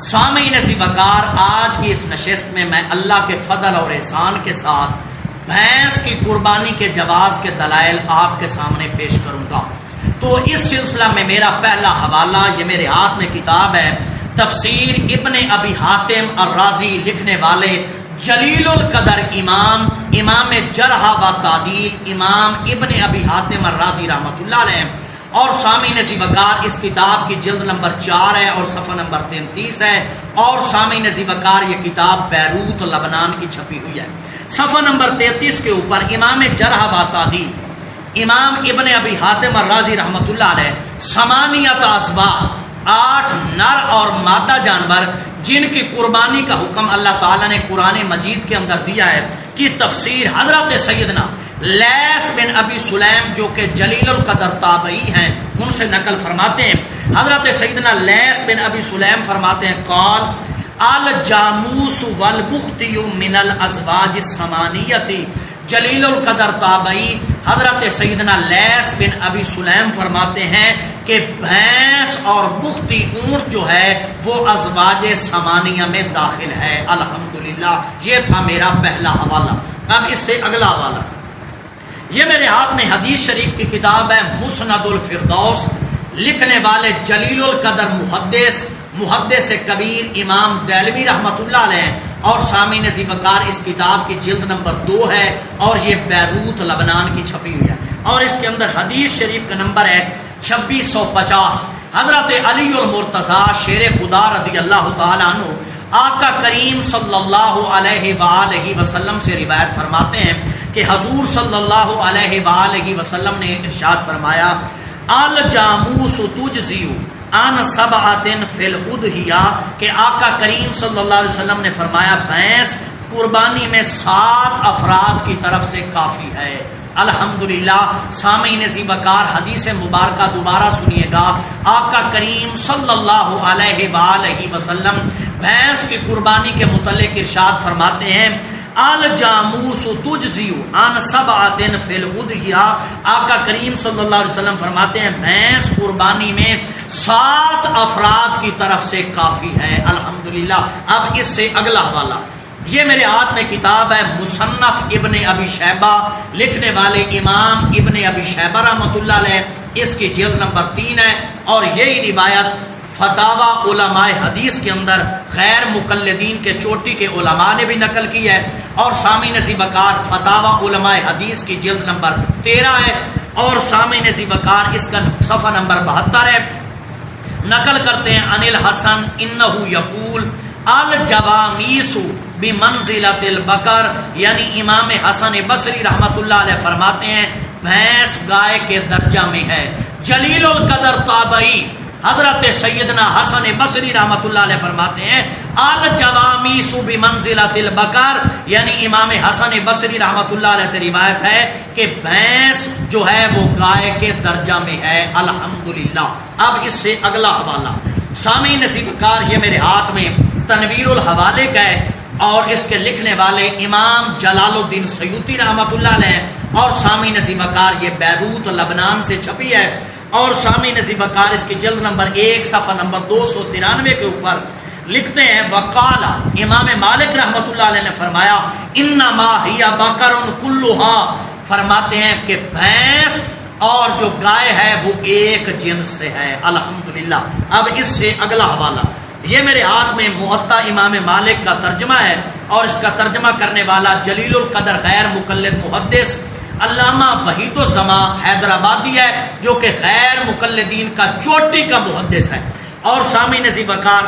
سامعین عزیز وقار، آج کی اس نشست میں میں اللہ کے فضل اور احسان کے ساتھ بھینس کی قربانی کے جواز کے دلائل آپ کے سامنے پیش کروں گا۔ تو اس سلسلہ میں میرا پہلا حوالہ، یہ میرے ہاتھ میں کتاب ہے تفسیر ابن ابی حاتم الرازی، لکھنے والے جلیل القدر امام جرح و تعدیل امام ابن ابی حاتم الرازی رحمۃ اللہ علیہ۔ اور سامعین عزیز وقار، اس کتاب کی جلد نمبر 4 ہے اور صفحہ نمبر 33 ہے، اور سامعین عزیز وقار یہ کتاب بیروت لبنان کی چھپی ہوئی ہے۔ صفحہ نمبر 33 کے اوپر امام جرح و تعدیل امام ابن ابی حاتم الرازی رحمۃ اللہ علیہ، ثمانیۃ اسباع، 8 نر اور مادہ جانور جن کی قربانی کا حکم اللہ تعالیٰ نے قرآن مجید کے اندر دیا ہے، کی تفسیر حضرت سیدنا لیث بن ابی سلیم جو کہ جلیل القدر تابعی ہیں ان سے نقل فرماتے ہیں۔ حضرت سیدنا لیث بن ابی سلیم فرماتے ہیں قال الجاموس والبختی من الازواج الثمانیۃ۔ جلیل القدر تابعی حضرت سیدنا لیث بن ابی سلیم فرماتے ہیں کہ بھینس اور بختی اونٹ جو ہے وہ ازواج ثمانیہ میں داخل ہے۔ الحمدللہ، یہ تھا میرا پہلا حوالہ۔ اب اس سے اگلا حوالہ، یہ میرے ہاتھ میں حدیث شریف کی کتاب ہے مسند الفردوس، لکھنے والے جلیل القدر محدث کبیر امام دہلوی رحمۃ اللہ علیہ، اور سامعین عزیز وقار اس کتاب کی جلد نمبر 2 ہے اور یہ بیروت لبنان کی چھپی ہوئی ہے، اور اس کے اندر حدیث شریف کا نمبر ہے 2650۔ حضرت علی المرتضیٰ شیر خدا رضی اللہ تعالیٰ عنہ آقا کریم صلی اللہ علیہ وآلہ وسلم سے روایت فرماتے ہیں کہ حضور صلی اللہ علیہ وآلہ وسلم نے ارشاد فرمایا الجاموس تجزی عن سبعۃ فی الاضحیہ، کہ آقا کریم صلی اللہ علیہ وسلم نے فرمایا بھینس قربانی میں 7 افراد کی طرف سے کافی ہے۔ الحمدللہ، سامعین عزیز وقار حدیث مبارکہ دوبارہ سنیے گا۔ آقا کریم صلی اللہ علیہ وآلہ وسلم بھینس کی قربانی کے متعلق ارشاد فرماتے ہیں الجاموس تجزی عن سبعۃ فی الاضحیہ۔ آقا کریم صلی اللہ علیہ وسلم فرماتے ہیں بھینس قربانی میں 7 افراد کی طرف سے کافی ہے۔ الحمدللہ، اب اس سے اگلا حوالہ، یہ میرے ہاتھ میں کتاب ہے مصنف ابن ابی شیبہ، لکھنے والے امام ابن ابی شیبہ رحمۃ اللہ علیہ، اس کی جلد نمبر 3 ہے، اور یہی روایت فتاوی علماء حدیث کے اندر غیر مقلدین کے چوٹی کے علماء نے بھی نقل کی ہے، اور سامعین عزیز وقار فتاوی علماء حدیث کی جلد نمبر 13 ہے، اور سامعین عزیز وقار اس کا صفحہ نمبر 72 ہے۔ نقل کرتے ہیں عن الحسن انہ یقول الجوامیس بمنزلۃ البقر، یعنی امام حسن بصری رحمۃ اللہ علیہ فرماتے ہیں بھینس گائے کے درجہ میں ہے۔ جلیل القدر تابعی حضرت سیدنا حسن بصری رحمۃ اللہ علیہ فرماتے ہیں الجوامیس بمنزلۃ البقر، یعنی امام حسن بصری رحمۃ اللہ علیہ سے روایت ہے کہ بھینس جو ہے وہ گائے کے درجہ میں ہے۔ الحمدللہ، اب اس سے اگلا حوالہ، سامعین عزیز وقار یہ میرے ہاتھ میں تنویر الحوالے کا ہے، اور اس کے لکھنے والے امام جلال الدین سیوطی رحمۃ اللہ علیہ، اور سامعین عزیز وقار یہ بیروت لبنان سے چھپی ہے، اور سامعین عزیز وقار اس کی جلد نمبر 1 صفحہ نمبر 293 کے اوپر لکھتے ہیں وقال امام مالک رحمۃ اللہ علیہ نے فرمایا انما ہی بقر کلھا، فرماتے ہیں کہ بھینس اور جو گائے ہے وہ ایک جنس سے ہے۔ الحمدللہ، اب اس سے اگلا حوالہ، یہ میرے ہاتھ میں موطا امام مالک کا ترجمہ ہے، اور اس کا ترجمہ کرنے والا جلیل القدر غیر مقلد محدث علامہ وحید الزمان حیدرآبادی ہے، جو کہ غیر مقلدین کا چوٹی کا محدث ہے، اور سامعین عزیز وقار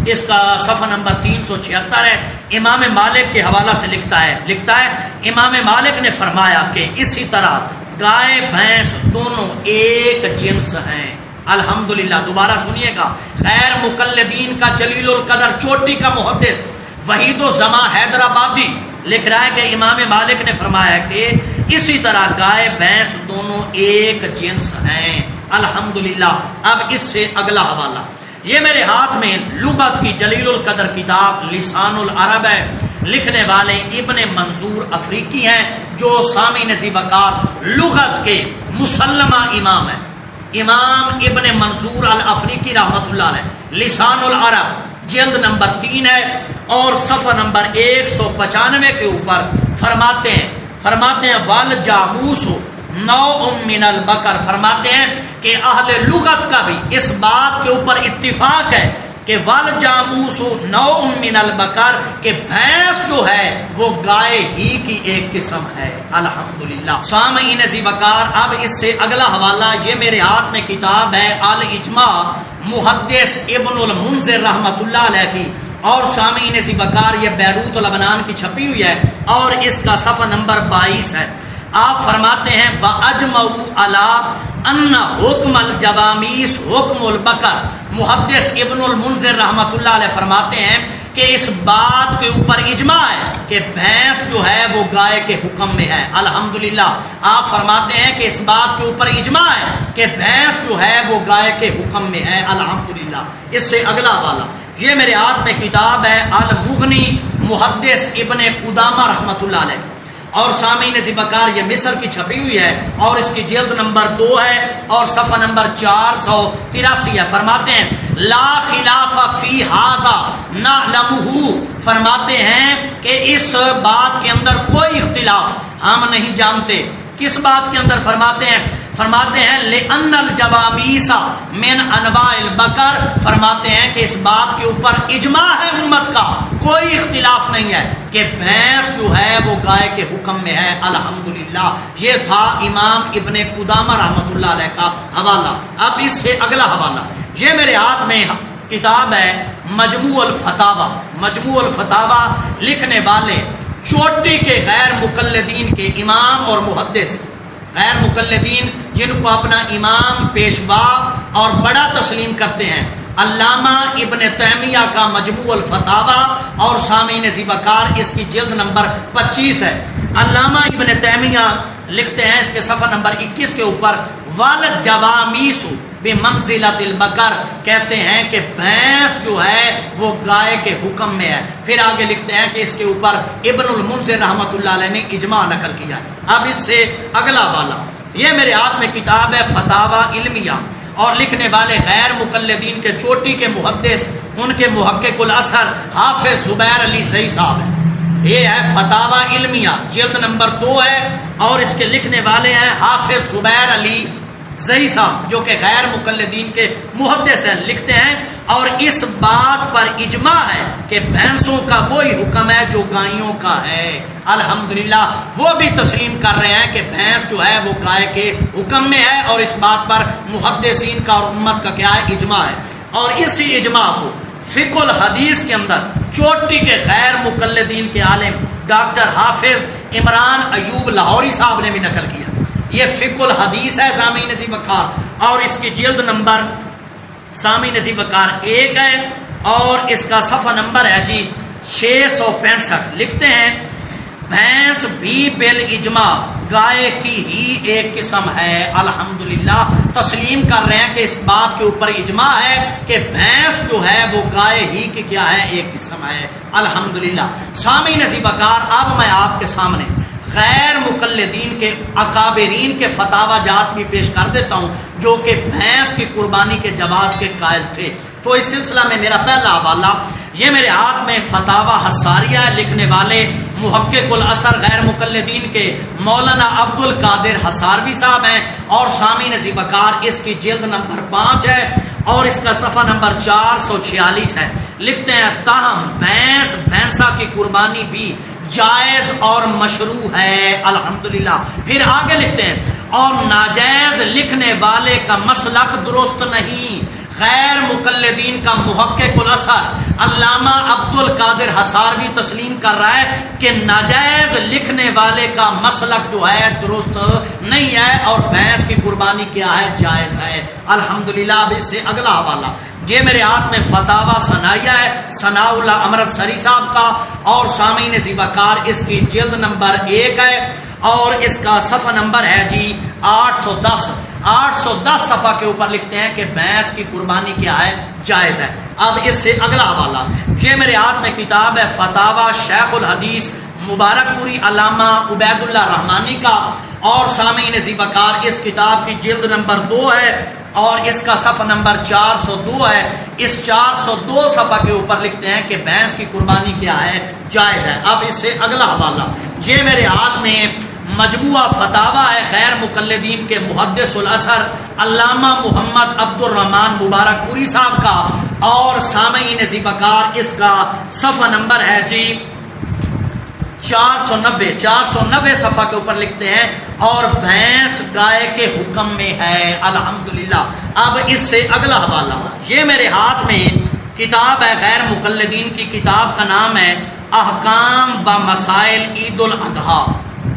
اس کا صفحہ نمبر 376 ہے۔ امام مالک کے حوالہ سے لکھتا ہے امام مالک نے فرمایا کہ اسی طرح گائے بھینس دونوں ایک جنس ہیں۔ الحمدللہ، دوبارہ سنیے گا، غیر مقلدین کا جلیل القدر چوٹی کا محدث وحید الزمان حیدرآبادی لکھ رہا ہے کہ امام مالک نے فرمایا کہ اسی طرح گائے بھینس دونوں ایک جنس ہیں۔ الحمدللہ، اب اس سے اگلا حوالہ، یہ میرے ہاتھ میں لغت کی جلیل القدر کتاب لسان العرب ہے، لکھنے والے ابن منظور افریقی ہیں، جو سامعین عزیز وقار لغت کے مسلمہ امام ہیں۔ امام ابن منظور الافریقی رحمۃ اللہ علیہ لسان العرب جلد نمبر 3 ہے اور صفحہ نمبر 195 کے اوپر فرماتے ہیں والجاموس نوع من البقر، فرماتے ہیں کہ اہل لغت کا بھی اس بات کے اوپر اتفاق ہے کہ والجاموس نوع من البقر، کہ بھینس جو ہے وہ گائے ہی کی ایک قسم ہے۔ الحمدللہ سامعین ذی وقار، اب اس سے اگلا حوالہ یہ میرے ہاتھ میں کتاب ہے الاجماع محدث ابن المنذر رحمۃ اللہ علیہ کی، اور سامعین ذی وقار یہ بیروت و لبنان کی چھپی ہوئی ہے اور اس کا صفحہ نمبر 22 ہے۔ آپ فرماتے ہیں وَأَجْمَعُوا عَلَىٰ أَنَّ حُکْمَ الْجَوَامِيسِ حُکْمُ الْبَقَرِ، محدث ابن المنذر رحمۃ اللہ علیہ فرماتے ہیں کہ اس بات کے اوپر اجماع ہے کہ بھینس جو ہے وہ گائے کے حکم میں ہے۔ الحمدللہ آپ فرماتے ہیں کہ اس بات کے اوپر اجماع ہے کہ بھینس جو ہے وہ گائے کے حکم میں ہے۔ الحمدللہ اس سے اگلا والا یہ میرے ہاتھ میں کتاب ہے المغنی محدث ابن قدامہ رحمۃ اللہ علیہ، اور سامعین ذی وقار یہ مصر کی چھپی ہوئی ہے اور اس کی جلد نمبر 2 ہے اور صفحہ نمبر 483 ہے۔ فرماتے ہیں لا خلاف فی ھذا نعلمہ، فرماتے ہیں کہ اس بات کے اندر کوئی اختلاف ہم نہیں جانتے۔ کس بات کے اندر؟ فرماتے ہیں لأن الجواميس من انواع البقر، فرماتے ہیں کہ اس بات کے اوپر اجماع ہے امت کا، کوئی اختلاف نہیں ہے کہ بھینس جو ہے وہ گائے کے حکم میں ہے۔ الحمدللہ یہ تھا امام ابن قدامہ رحمۃ اللہ علیہ کا حوالہ۔ اب اس سے اگلا حوالہ یہ میرے ہاتھ میں کتاب ہے مجموع الفتاوی، مجموع الفتاوی لکھنے والے چوٹی کے غیر مقلدین کے امام اور محدث، غیر مقلدین جن کو اپنا امام پیشوا اور بڑا تسلیم کرتے ہیں، علامہ ابن تیمیہ کا مجموع الفتاوی، اور سامعین ذی وقار اس کی جلد نمبر 25 ہے۔ علامہ ابن تیمیہ لکھتے ہیں اس کے صفحہ نمبر 21 کے اوپر والجواميس بمنزلۃ البقر، کہتے ہیں کہ بھینس جو ہے وہ گائے کے حکم میں ہے۔ پھر آگے لکھتے ہیں کہ اس کے اوپر ابن المنذر رحمۃ اللہ علیہ نے اجماع نقل کیا ہے۔ اب اس سے اگلا والا یہ میرے ہاتھ میں کتاب ہے فتاوی علمیہ، اور لکھنے والے غیر مقلدین کے چوٹی کے محدث، ان کے محقق الاثر حافظ زبیر علی زئی صاحب ہیں۔ یہ ہے فتاوی علمیہ، جلد نمبر 2 ہے اور اس کے لکھنے والے ہیں حافظ زبیر علی زئی صاحب جو کہ غیر مقلدین کے محدث ہیں۔ لکھتے ہیں اور اس بات پر اجماع ہے کہ بھینسوں کا وہی حکم ہے جو گائیوں کا ہے۔ الحمدللہ وہ بھی تسلیم کر رہے ہیں کہ بھینس جو ہے وہ گائے کے حکم میں ہے، اور اس بات پر محدثین کا اور امت کا کیا ہے؟ اجماع ہے۔ اور اسی اجماع کو فقہ الحدیث کے اندر چوٹی کے غیر مقلدین کے عالم ڈاکٹر حافظ عمران ایوب لاہوری صاحب نے بھی نقل کیا۔ یہ فقہ الحدیث ہے سامعین ذی وقار، اور اس کی جلد نمبر سامعین ذی وقار 1 ہے اور اس کا صفحہ نمبر ہے 665۔ لکھتے ہیں بھینس بھی بالاجماع گائے کی ہی ایک قسم ہے۔ الحمدللہ تسلیم کر رہے ہیں کہ اس بات کے اوپر اجماع ہے کہ بھینس جو ہے وہ گائے ہی کی کیا ہے؟ ایک قسم ہے۔ الحمدللہ سامعین ذی وقار، اب میں آپ کے سامنے غیر مقلدین کے اکابرین کے فتاوی جات بھی پیش کر دیتا ہوں جو کہ بھینس کی قربانی کے جواز کے قائل تھے۔ تو اس سلسلہ میں میرا پہلا حوالہ یہ میرے ہاتھ میں فتاوی حساریہ، لکھنے والے محقق الاثر غیر مقلدین کے مولانا عبد القادر حساروی صاحب ہیں، اور سامعین ذی وقار اس کی جلد نمبر 5 ہے اور اس کا صفحہ نمبر 446 ہے۔ لکھتے ہیں تاہم بھینسا کی قربانی بھی جائز اور مشروع ہے۔ الحمدللہ پھر آگے لکھتے ہیں اور ناجائز لکھنے والے کا مسلک درست نہیں۔ غیر مقلدین کا محقق الاثر علامہ عبد القادر حساروی تسلیم کر رہا ہے کہ ناجائز لکھنے والے کا مسلک جو ہے درست نہیں ہے، اور بھینس کی قربانی کیا ہے؟ جائز ہے۔ الحمدللہ اب اس سے اگلا حوالہ یہ میرے ہاتھ میں فتاوی ثنائیہ ہے ثناء اللہ امرت سری صاحب کا، اور سامعین ذی وقار اس کی جلد نمبر 1 ہے اور اس کا صفحہ نمبر ہے 810 صفحہ کے اوپر لکھتے ہیں کہ بھینس کی قربانی کیا ہے؟ جائز ہے۔ اب اس سے اگلا حوالہ یہ میرے ہاتھ میں کتاب ہے فتاوی شیخ الحدیث مبارک پوری علامہ عبید اللہ رحمانی کا، اور سامعین ذی وقار اس کتاب کی جلد نمبر 2 ہے اور اس کا صفحہ نمبر 402 ہے. اس 402 صفحہ کے اوپر لکھتے ہیں کہ بھینس کی قربانی کیا ہے؟ جائز ہے. اب اس سے اگلا حوالہ یہ میرے ہاتھ میں مجموعہ فتاوا ہے غیر مقلدین کے محدث الاثر علامہ محمد عبد الرحمن مبارک پوری صاحب کا، اور سامعین ذی وقار اس کا صفحہ نمبر ہے جی 490 صفحہ کے اوپر لکھتے ہیں اور بھینس گائے کے حکم میں ہے. الحمدللہ. اب اس سے اگلا حوالہ یہ میرے ہاتھ میں کتاب ہے غیر مقلدین کی، کتاب کا نام ہے احکام و مسائل عید الاضحیٰ.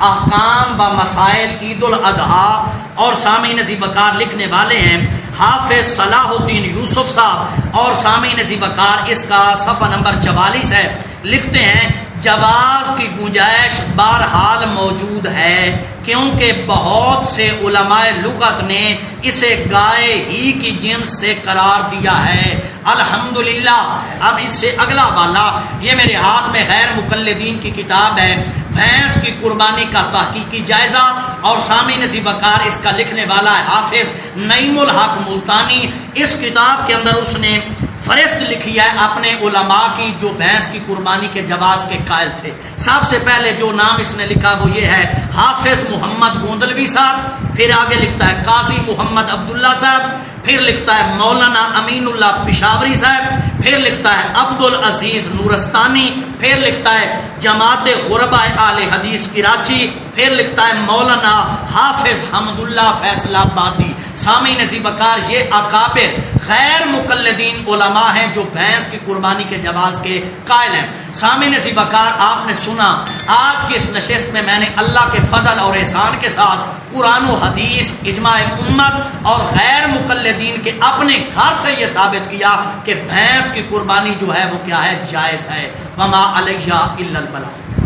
احکام و مسائل عید الاضحیٰ. اور سامعین ذی وقار لکھنے والے ہیں حافظ صلاح الدین یوسف صاحب، اور سامعین ذی وقار اس کا صفحہ نمبر 44 ہے. لکھتے ہیں جواز کی گنجائش بہرحال موجود ہے کیونکہ بہت سے علماء لغت نے اسے گائے ہی کی جنس سے قرار دیا ہے. الحمدللہ. اب اس سے اگلا والا یہ میرے ہاتھ میں غیر مقلدین کی کتاب ہے بھینس کی قربانی کا تحقیقی جائزہ، اور سامعین ذی وقار اس کا لکھنے والا ہے حافظ نعیم الحق ملتانی. اس کتاب کے اندر اس نے فہرست لکھی ہے اپنے علماء کی جو بھینس کی قربانی کے جواز کے قائل تھے. سب سے پہلے جو نام اس نے لکھا وہ یہ ہے حافظ محمد گوندلوی صاحب، پھر آگے لکھتا ہے قاضی محمد عبداللہ صاحب، پھر لکھتا ہے مولانا امین اللہ پشاوری صاحب، پھر لکھتا ہے عبد العزیز نورستانی، پھر لکھتا ہے جماعت غرباء اہل حدیث کراچی، پھر لکھتا ہے مولانا حافظ حمد اللہ فیصل آبادی. سامعین ذی وقار یہ اکابر غیر مقلدین علماء ہیں جو بھینس کی قربانی کے جواز کے قائل ہیں. سامعین ذی وقار آپ نے سنا آج کی اس نشست میں میں نے اللہ کے فضل اور احسان کے ساتھ قرآن و حدیث، اجماع امت اور غیر مقلدین کے اپنے گھر سے یہ ثابت کیا کہ بھینس کی قربانی جو ہے وہ کیا ہے؟ جائز ہے. وما علیہ الا البلاغ.